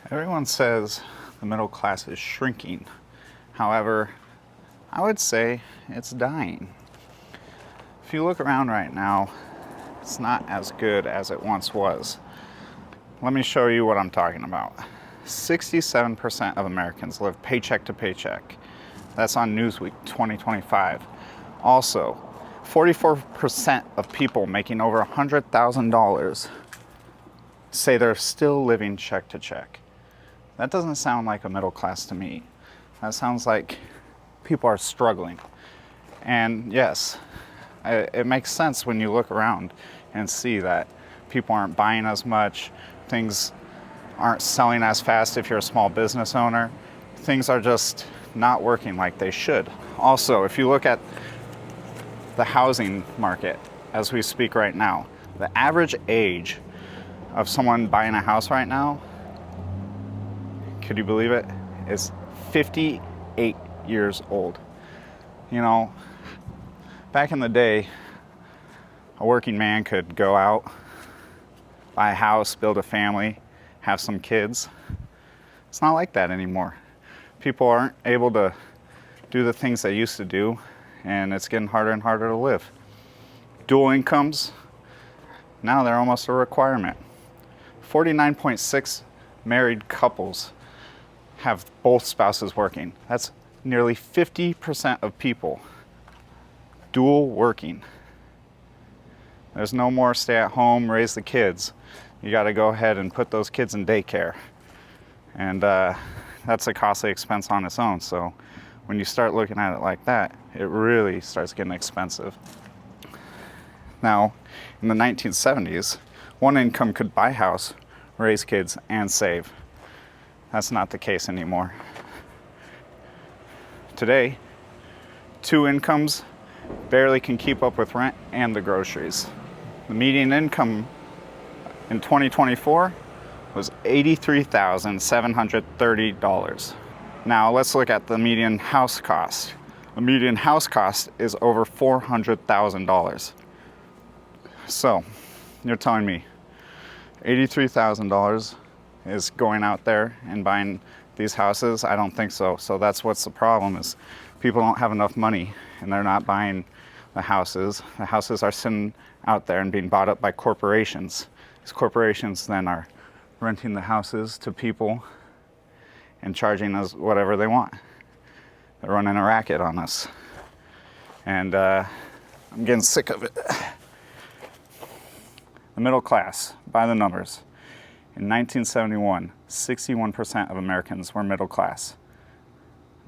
Everyone says the middle class is shrinking. However, I would say it's dying. If you look around right now, it's not as good as it once was. Let me show you what I'm talking about. 67% of Americans live paycheck to paycheck. That's on Newsweek 2025. Also, 44% of people making over $100,000 say they're still living check to check. That doesn't sound like a middle class to me. That sounds like people are struggling. And yes, it makes sense when you look around and see that people aren't buying as much, things aren't selling as fast if you're a small business owner. Things are just not working like they should. Also, if you look at the housing market as we speak right now, the average age of someone buying a house right now, could you believe it, is 58 years old. You know, back in the day, a working man could go out, buy a house, build a family, have some kids. It's not like that anymore. People aren't able to do the things they used to do, and it's getting harder and harder to live. Dual incomes, now they're almost a requirement. 49.6 married couples have both spouses working. That's nearly 50% of people dual working. There's no more stay at home, raise the kids. You got to go ahead and put those kids in daycare. And that's a costly expense on its own. So when you start looking at it like that, it really starts getting expensive. Now, in the 1970s, one income could buy a house, raise kids, and save. That's not the case anymore. Today, two incomes barely can keep up with rent and the groceries. The median income in 2024 was $83,730. Now let's look at the median house cost. The median house cost is over $400,000. So, you're telling me $83,000 is going out there and buying these houses? I don't think so. So that's what's the problem, is people don't have enough money and they're not buying the houses. The houses are sitting out there and being bought up by corporations. These corporations then are renting the houses to people and charging us whatever they want. They're running a racket on us. And I'm getting sick of it. The middle class, by the numbers. In 1971, 61% of Americans were middle class.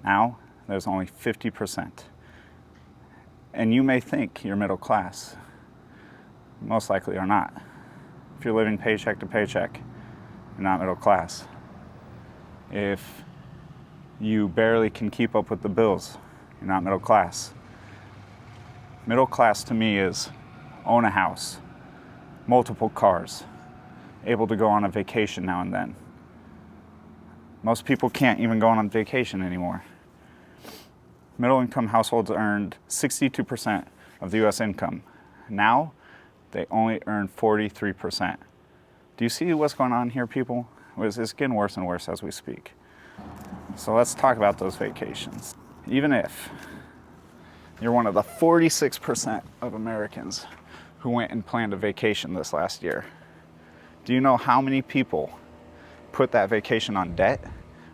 Now, there's only 50%. And you may think you're middle class. Most likely you're not. If you're living paycheck to paycheck, you're not middle class. If you barely can keep up with the bills, you're not middle class. Middle class to me is own a house, multiple cars, able to go on a vacation now and then. Most people can't even go on vacation anymore. Middle income households earned 62% of the US income. Now, they only earn 43%. Do you see what's going on here, people? It's getting worse and worse as we speak. So let's talk about those vacations. Even if you're one of the 46% of Americans who went and planned a vacation this last year, do you know how many people put that vacation on debt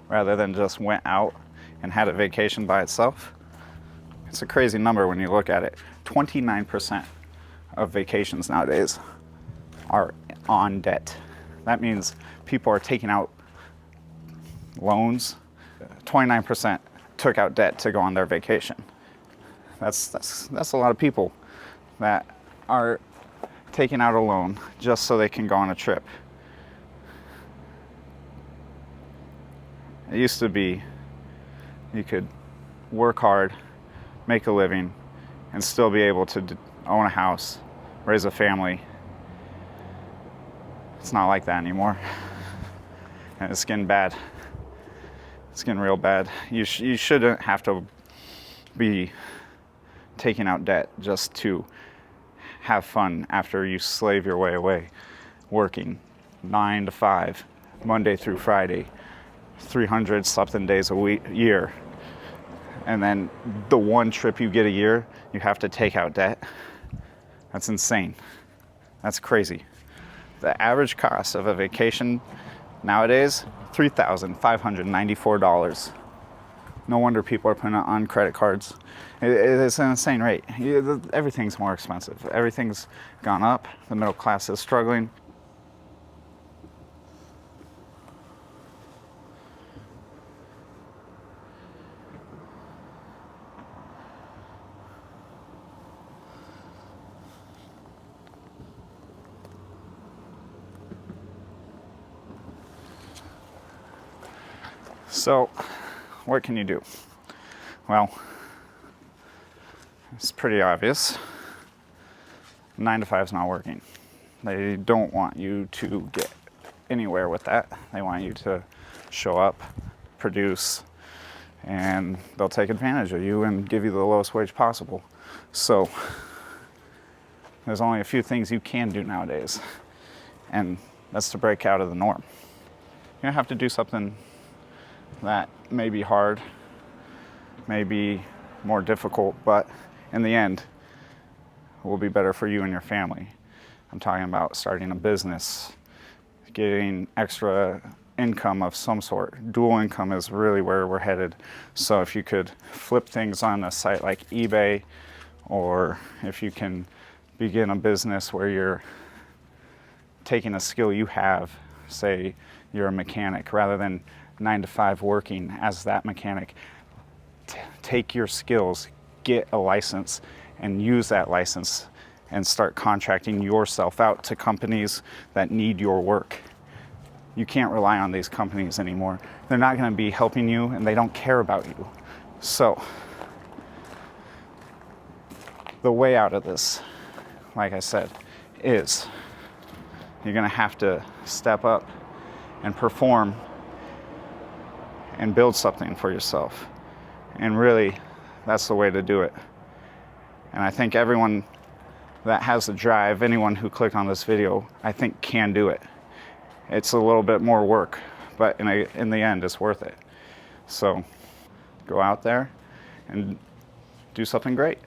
rather than just went out and had a vacation by itself? It's a crazy number when you look at it. 29% of vacations nowadays are on debt. That means people are taking out loans. 29% took out debt to go on their vacation. That's a lot of people that are taking out a loan just so they can go on a trip. It used to be you could work hard, make a living, and still be able to own a house, raise a family. It's not like that anymore. And it's getting bad. It's getting real bad. You shouldn't have to be taking out debt just to have fun after you slave your way away, working 9 to 5, Monday through Friday, 300 something days a year. And then the one trip you get a year, you have to take out debt. That's insane. That's crazy. The average cost of a vacation nowadays, $3,594. No wonder people are putting it on credit cards. It's an insane rate. Everything's more expensive. Everything's gone up. The middle class is struggling. So, what can you do? Well, it's pretty obvious. 9 to 5 is not working. They don't want you to get anywhere with that. They want you to show up, produce, and they'll take advantage of you and give you the lowest wage possible. So, there's only a few things you can do nowadays, and that's to break out of the norm. You're gonna have to do something that may be hard, may be more difficult, but in the end, it will be better for you and your family. I'm talking about starting a business, getting extra income of some sort. Dual income is really where we're headed. So if you could flip things on a site like eBay, or if you can begin a business where you're taking a skill you have, say you're a mechanic, rather than 9 to 5 working as that mechanic, take your skills, get a license, and use that license and start contracting yourself out to companies that need your work. You can't rely on these companies anymore. They're not going to be helping you, and they don't care about you. So, the way out of this, like I said, is you're going to have to step up and perform and build something for yourself. And really, that's the way to do it. And I think everyone that has the drive, anyone who clicked on this video, I think can do it. It's a little bit more work, but in the end, it's worth it. So go out there and do something great.